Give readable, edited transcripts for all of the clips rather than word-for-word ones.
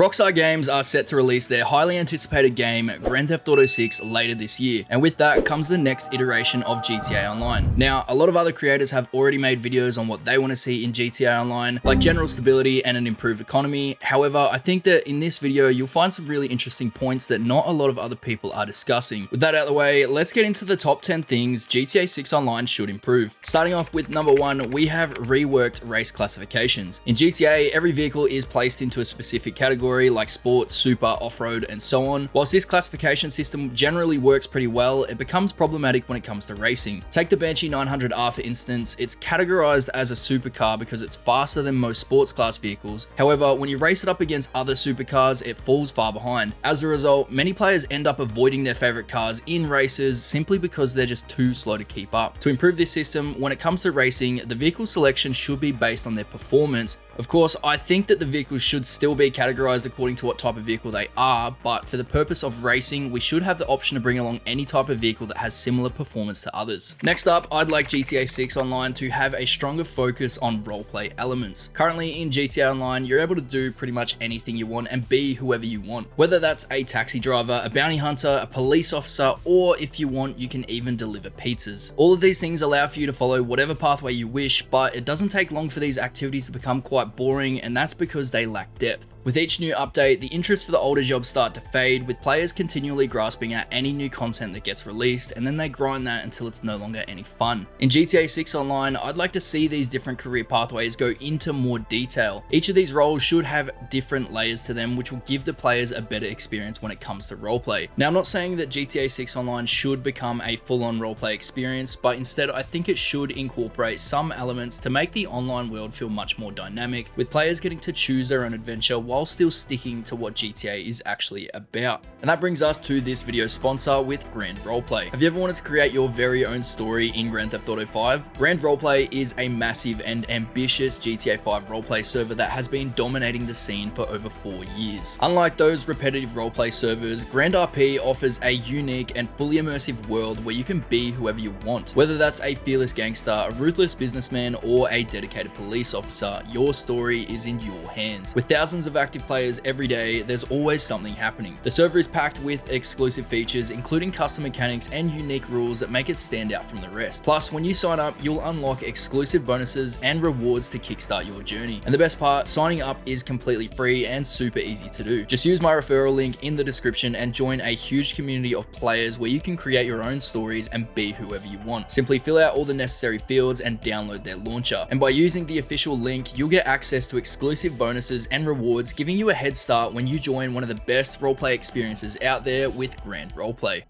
Rockstar Games are set to release their highly anticipated game Grand Theft Auto 6 later this year, and with that comes the next iteration of GTA Online. Now, a lot of other creators have already made videos on what they want to see in GTA Online, like general stability and an improved economy. However, I think that in this video you'll find some really interesting points that not a lot of other people are discussing. With that out of the way, let's get into the top 10 things GTA 6 Online should improve. Starting off with number 1, we have reworked race classifications. In GTA, every vehicle is placed into a specific category like sports, super, off-road, and so on. Whilst this classification system generally works pretty well, it becomes problematic when it comes to racing. Take the Banshee 900R for instance. It's categorized as a supercar because it's faster than most sports class vehicles. However, when you race it up against other supercars, it falls far behind. As a result, many players end up avoiding their favorite cars in races simply because they're just too slow to keep up. To improve this system, when it comes to racing, the vehicle selection should be based on their performance. Of course, I think that the vehicles should still be categorized according to what type of vehicle they are, but for the purpose of racing, we should have the option to bring along any type of vehicle that has similar performance to others. Next up, I'd like GTA 6 Online to have a stronger focus on roleplay elements. Currently in GTA Online, you're able to do pretty much anything you want and be whoever you want. Whether that's a taxi driver, a bounty hunter, a police officer, or if you want, you can even deliver pizzas. All of these things allow for you to follow whatever pathway you wish, but it doesn't take long for these activities to become quite boring, and that's because they lack depth. With each new update, the interest for the older jobs start to fade, with players continually grasping at any new content that gets released, and then they grind that until it's no longer any fun. In GTA 6 Online, I'd like to see these different career pathways go into more detail. Each of these roles should have different layers to them, which will give the players a better experience when it comes to roleplay. Now, I'm not saying that GTA 6 Online should become a full-on roleplay experience, but instead I think it should incorporate some elements to make the online world feel much more dynamic, with players getting to choose their own adventure while still sticking to what GTA is actually about. And that brings us to this video's sponsor with Grand Roleplay. Have you ever wanted to create your very own story in Grand Theft Auto 5? Grand Roleplay is a massive and ambitious GTA 5 roleplay server that has been dominating the scene for over 4 years. Unlike those repetitive roleplay servers, Grand RP offers a unique and fully immersive world where you can be whoever you want. Whether that's a fearless gangster, a ruthless businessman, or a dedicated police officer, your story is in your hands. With thousands of active players every day, there's always something happening. The server is packed with exclusive features, including custom mechanics and unique rules that make it stand out from the rest. Plus, when you sign up, you'll unlock exclusive bonuses and rewards to kickstart your journey. And the best part, signing up is completely free and super easy to do. Just use my referral link in the description and join a huge community of players where you can create your own stories and be whoever you want. Simply fill out all the necessary fields and download their launcher. And by using the official link, you'll get access to exclusive bonuses and rewards, giving you a head start when you join one of the best roleplay experiences out there with Grand Roleplay.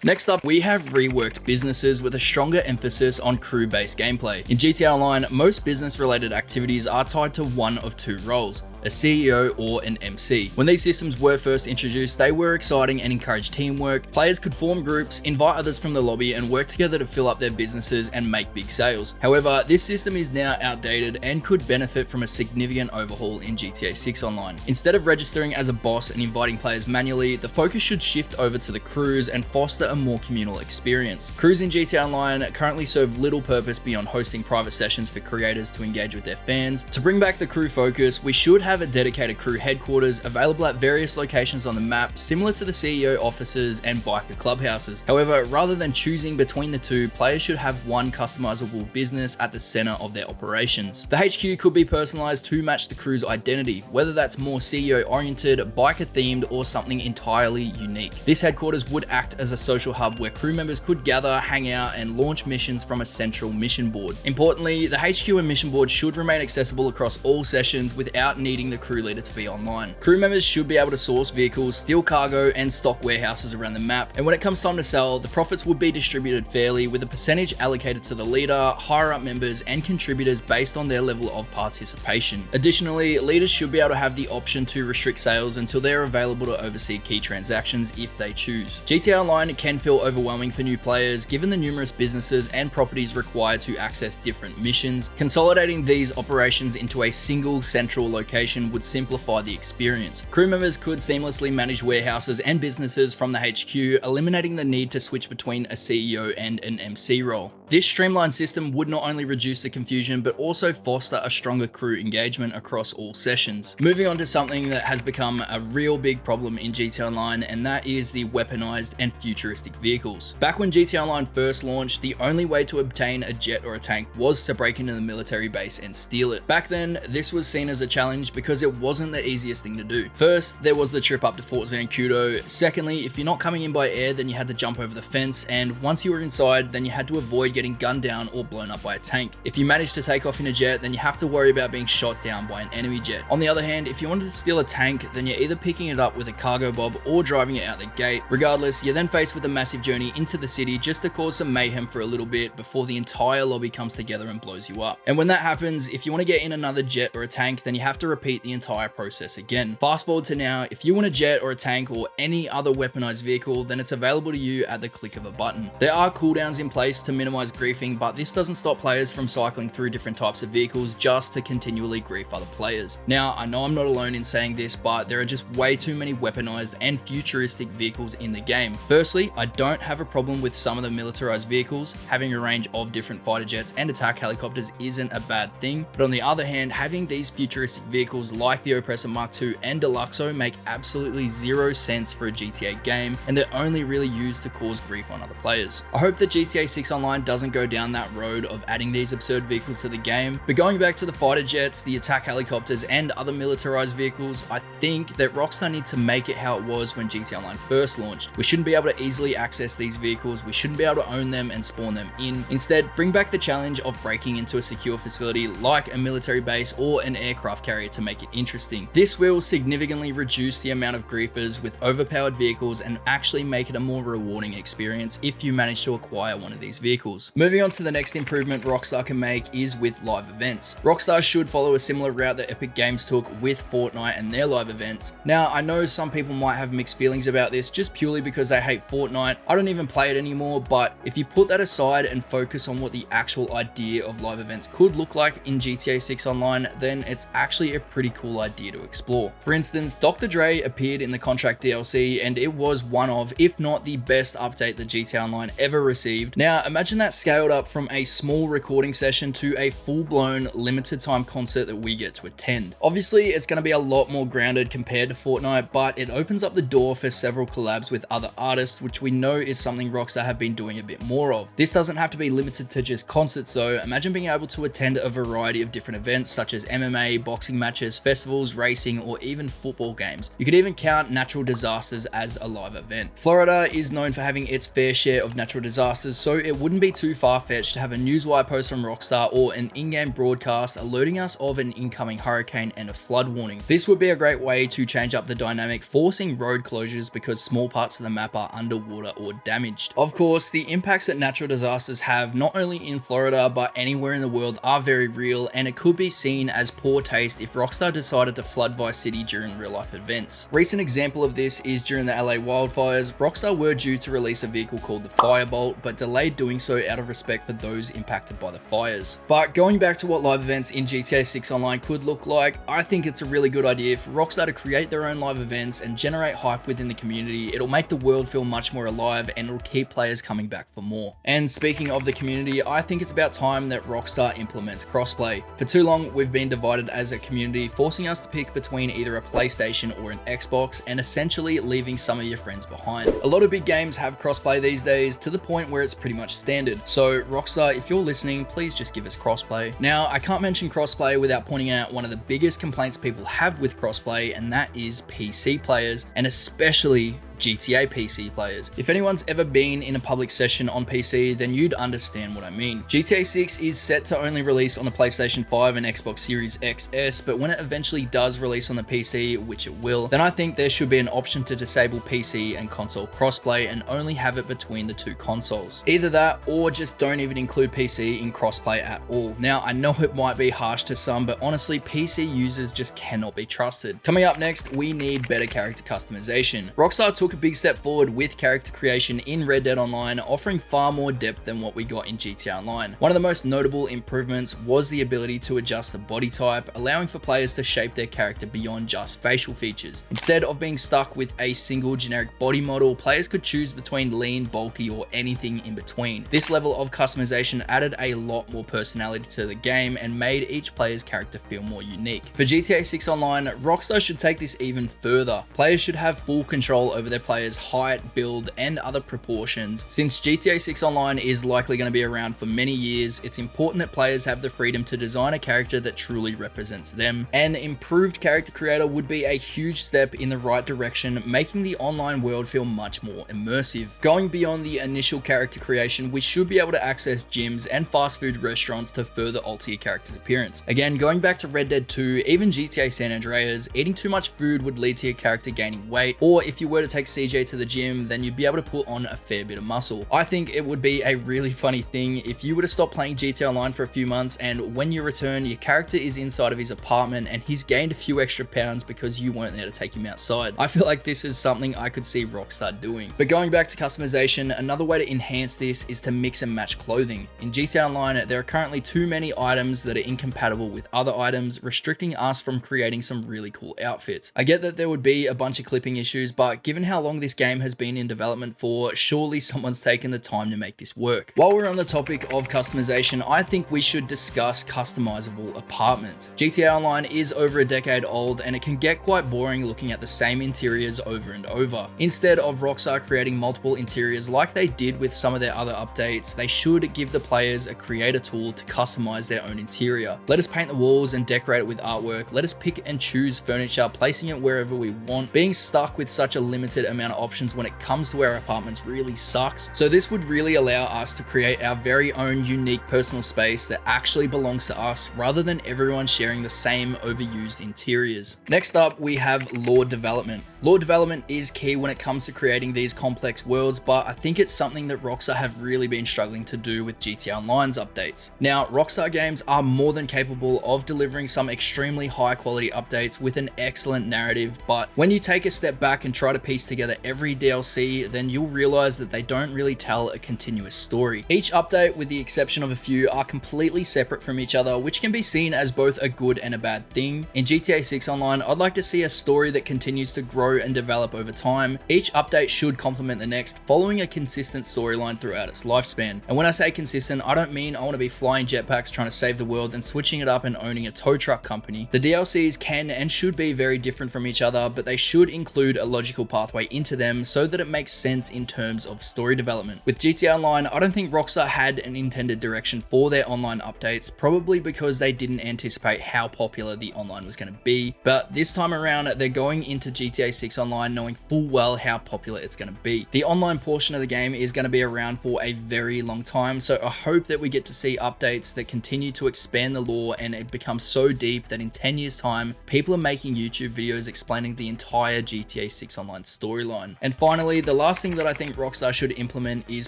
Next up, we have Reworked Businesses with a stronger emphasis on crew-based gameplay. In GTA Online, most business-related activities are tied to one of two roles, a CEO or an MC. When these systems were first introduced, they were exciting and encouraged teamwork. Players could form groups, invite others from the lobby, and work together to fill up their businesses and make big sales. However, this system is now outdated and could benefit from a significant overhaul in GTA 6 Online. Instead of registering as a boss and inviting players manually, the focus should shift over to the crews and foster a more communal experience. Crews in GTA Online currently serve little purpose beyond hosting private sessions for creators to engage with their fans. To bring back the crew focus, we should have a dedicated crew headquarters available at various locations on the map, similar to the CEO offices and biker clubhouses. However, rather than choosing between the two, players should have one customizable business at the center of their operations. The HQ could be personalized to match the crew's identity, whether that's more CEO oriented, biker themed, or something entirely unique. This headquarters would act as a social hub where crew members could gather, hang out, and launch missions from a central mission board. Importantly, the HQ and mission board should remain accessible across all sessions without needing the crew leader to be online. Crew members should be able to source vehicles, steal cargo, and stock warehouses around the map, and when it comes time to sell, the profits will be distributed fairly with a percentage allocated to the leader, higher up members, and contributors based on their level of participation. Additionally, leaders should be able to have the option to restrict sales until they're available to oversee key transactions if they choose. GTA Online can feel overwhelming for new players given the numerous businesses and properties required to access different missions. Consolidating these operations into a single central location would simplify the experience. Crew members could seamlessly manage warehouses and businesses from the HQ, eliminating the need to switch between a CEO and an MC role. This streamlined system would not only reduce the confusion, but also foster a stronger crew engagement across all sessions. Moving on to something that has become a real big problem in GTA Online, and that is the weaponized and futuristic vehicles. Back when GTA Online first launched, the only way to obtain a jet or a tank was to break into the military base and steal it. Back then, this was seen as a challenge because it wasn't the easiest thing to do. First, there was the trip up to Fort Zancudo. Secondly, if you're not coming in by air, then you had to jump over the fence, and once you were inside, then you had to avoid getting gunned down or blown up by a tank. If you managed to take off in a jet, then you have to worry about being shot down by an enemy jet. On the other hand, if you wanted to steal a tank, then you're either picking it up with a cargo bob or driving it out the gate. Regardless, you're then faced with a massive journey into the city just to cause some mayhem for a little bit before the entire lobby comes together and blows you up. And when that happens, if you want to get in another jet or a tank, then you have to repeat the entire process again. Fast forward to now, if you want a jet or a tank or any other weaponized vehicle, then it's available to you at the click of a button. There are cooldowns in place to minimize griefing, but this doesn't stop players from cycling through different types of vehicles just to continually grief other players. Now, I know I'm not alone in saying this, but there are just way too many weaponized and futuristic vehicles in the game. Firstly, I don't have a problem with some of the militarized vehicles. Having a range of different fighter jets and attack helicopters isn't a bad thing, but on the other hand, having these futuristic vehicles like the Oppressor Mark II and Deluxo make absolutely zero sense for a GTA game, and they're only really used to cause grief on other players. I hope that GTA 6 Online doesn't go down that road of adding these absurd vehicles to the game, but going back to the fighter jets, the attack helicopters, and other militarized vehicles, I think that Rockstar need to make it how it was when GTA Online first launched. We shouldn't be able to easily access these vehicles, we shouldn't be able to own them and spawn them in. Instead, bring back the challenge of breaking into a secure facility like a military base or an aircraft carrier to make it interesting. This will significantly reduce the amount of griefers with overpowered vehicles and actually make it a more rewarding experience if you manage to acquire one of these vehicles. Moving on to the next improvement Rockstar can make is with live events. Rockstar should follow a similar route that Epic Games took with Fortnite and their live events. Now, I know some people might have mixed feelings about this just purely because they hate Fortnite. I don't even play it anymore, but if you put that aside and focus on what the actual idea of live events could look like in GTA 6 Online, then it's actually a pretty cool idea to explore. For instance, Dr. Dre appeared in the Contract DLC, and it was one of, if not the best update that GTA Online ever received. Now, imagine that scaled up from a small recording session to a full-blown limited time concert that we get to attend. Obviously, it's going to be a lot more grounded compared to Fortnite, but it opens up the door for several collabs with other artists, which we know is something Rockstar have been doing a bit more of. This doesn't have to be limited to just concerts though. Imagine being able to attend a variety of different events such as MMA, boxing matches, festivals, racing, or even football games. You could even count natural disasters as a live event. Florida is known for having its fair share of natural disasters, so it wouldn't be too far-fetched to have a newswire post from Rockstar or an in-game broadcast alerting us of an incoming hurricane and a flood warning. This would be a great way to change up the dynamic, forcing road closures because small parts of the map are underwater or damaged. Of course, the impacts that natural disasters have not only in Florida but anywhere in the world are very real, and it could be seen as poor taste if Rockstar decided to flood Vice City during real-life events. Recent example of this is during the LA wildfires. Rockstar were due to release a vehicle called the Firebolt, but delayed doing so out of respect for those impacted by the fires. But going back to what live events in GTA 6 Online could look like, I think it's a really good idea for Rockstar to create their own live events and generate hype within the community. It'll make the world feel much more alive, and it'll keep players coming back for more. And speaking of the community, I think it's about time that Rockstar implements crossplay. For too long, we've been divided as a community, forcing us to pick between either a PlayStation or an Xbox, and essentially leaving some of your friends behind. A lot of big games have crossplay these days, to the point where it's pretty much standard. So Rockstar, if you're listening, please just give us crossplay. Now, I can't mention crossplay without pointing out one of the biggest complaints people have with crossplay, and that is PC players, and especially GTA PC players. If anyone's ever been in a public session on PC, then you'd understand what I mean. GTA 6 is set to only release on the PlayStation 5 and Xbox Series XS, but when it eventually does release on the PC, which it will, then I think there should be an option to disable PC and console crossplay and only have it between the two consoles. Either that, or just don't even include PC in crossplay at all. Now, I know it might be harsh to some, but honestly, PC users just cannot be trusted. Coming up next, we need better character customization. Rockstar took took a big step forward with character creation in Red Dead Online, offering far more depth than what we got in GTA Online. One of the most notable improvements was the ability to adjust the body type, allowing for players to shape their character beyond just facial features. Instead of being stuck with a single generic body model, players could choose between lean, bulky, or anything in between. This level of customization added a lot more personality to the game and made each player's character feel more unique. For GTA 6 Online, Rockstar should take this even further. Players should have full control over their players' height, build, and other proportions. Since GTA 6 Online is likely going to be around for many years, it's important that players have the freedom to design a character that truly represents them. An improved character creator would be a huge step in the right direction, making the online world feel much more immersive. Going beyond the initial character creation, we should be able to access gyms and fast food restaurants to further alter your character's appearance. Again, going back to Red Dead 2, even GTA San Andreas, eating too much food would lead to your character gaining weight, or if you were to take CJ to the gym, then you'd be able to put on a fair bit of muscle. I think it would be a really funny thing if you were to stop playing GTA Online for a few months, and when you return, your character is inside of his apartment and he's gained a few extra pounds because you weren't there to take him outside. I feel like this is something I could see Rockstar doing. But going back to customization, another way to enhance this is to mix and match clothing. In GTA Online, there are currently too many items that are incompatible with other items, restricting us from creating some really cool outfits. I get that there would be a bunch of clipping issues, but given how long this game has been in development for, surely someone's taken the time to make this work. While we're on the topic of customization, I think we should discuss customizable apartments. GTA Online is over a decade old and it can get quite boring looking at the same interiors over and over. Instead of Rockstar creating multiple interiors like they did with some of their other updates, they should give the players a creator tool to customize their own interior. Let us paint the walls and decorate it with artwork. Let us pick and choose furniture, placing it wherever we want. Being stuck with such a limited amount of options when it comes to our apartments really sucks. So this would really allow us to create our very own unique personal space that actually belongs to us, rather than everyone sharing the same overused interiors. Next up, we have lore development. Lore development is key when it comes to creating these complex worlds, but I think it's something that Rockstar have really been struggling to do with GTA Online's updates. Now, Rockstar Games are more than capable of delivering some extremely high quality updates with an excellent narrative, but when you take a step back and try to piece together every DLC, then you'll realize that they don't really tell a continuous story. Each update, with the exception of a few, are completely separate from each other, which can be seen as both a good and a bad thing. In GTA 6 Online, I'd like to see a story that continues to grow and develop over time. Each update should complement the next, following a consistent storyline throughout its lifespan. And when I say consistent, I don't mean I want to be flying jetpacks trying to save the world and switching it up and owning a tow truck company. The DLCs can and should be very different from each other, but they should include a logical pathway into them so that it makes sense in terms of story development. With GTA Online, I don't think Rockstar had an intended direction for their online updates, probably because they didn't anticipate how popular the online was going to be. But this time around, they're going into GTA 6 Online knowing full well how popular it's going to be. The online portion of the game is going to be around for a very long time, so I hope that we get to see updates that continue to expand the lore and it becomes so deep that in 10 years time, people are making YouTube videos explaining the entire GTA 6 Online storyline. And finally, the last thing that I think Rockstar should implement is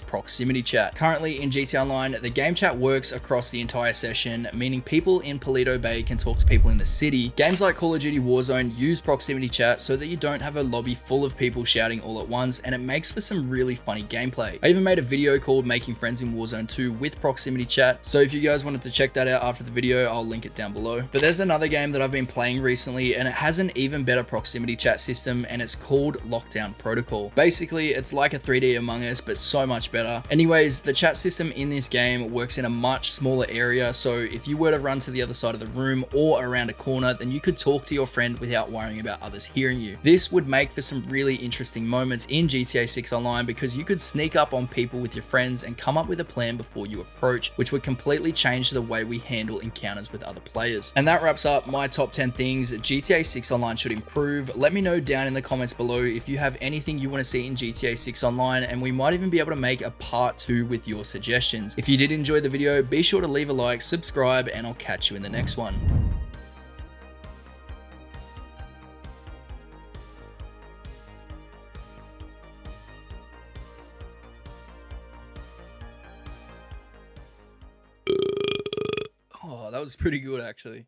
proximity chat. Currently in GTA Online, the game chat works across the entire session, meaning people in Paleto Bay can talk to people in the city. Games like Call of Duty Warzone use proximity chat so that you don't have a lobby full of people shouting all at once, and it makes for some really funny gameplay. I even made a video called Making Friends in Warzone 2 with proximity chat, so if you guys wanted to check that out after the video, I'll link it down below. But there's another game that I've been playing recently and it has an even better proximity chat system, and it's called Lockdown Protocol. Basically, it's like a 3D Among Us, but so much better. Anyways, the chat system in this game works in a much smaller area, so if you were to run to the other side of the room or around a corner, then you could talk to your friend without worrying about others hearing you. This would make for some really interesting moments in GTA 6 Online because you could sneak up on people with your friends and come up with a plan before you approach, which would completely change the way we handle encounters with other players. And that wraps up my top 10 things GTA 6 Online should improve. Let me know down in the comments below if you have anything you want to see in GTA 6 Online, and we might even be able to make a part 2 with your suggestions. If you did enjoy the video, be sure to leave a like, subscribe, and I'll catch you in the next one. Oh, that was pretty good actually.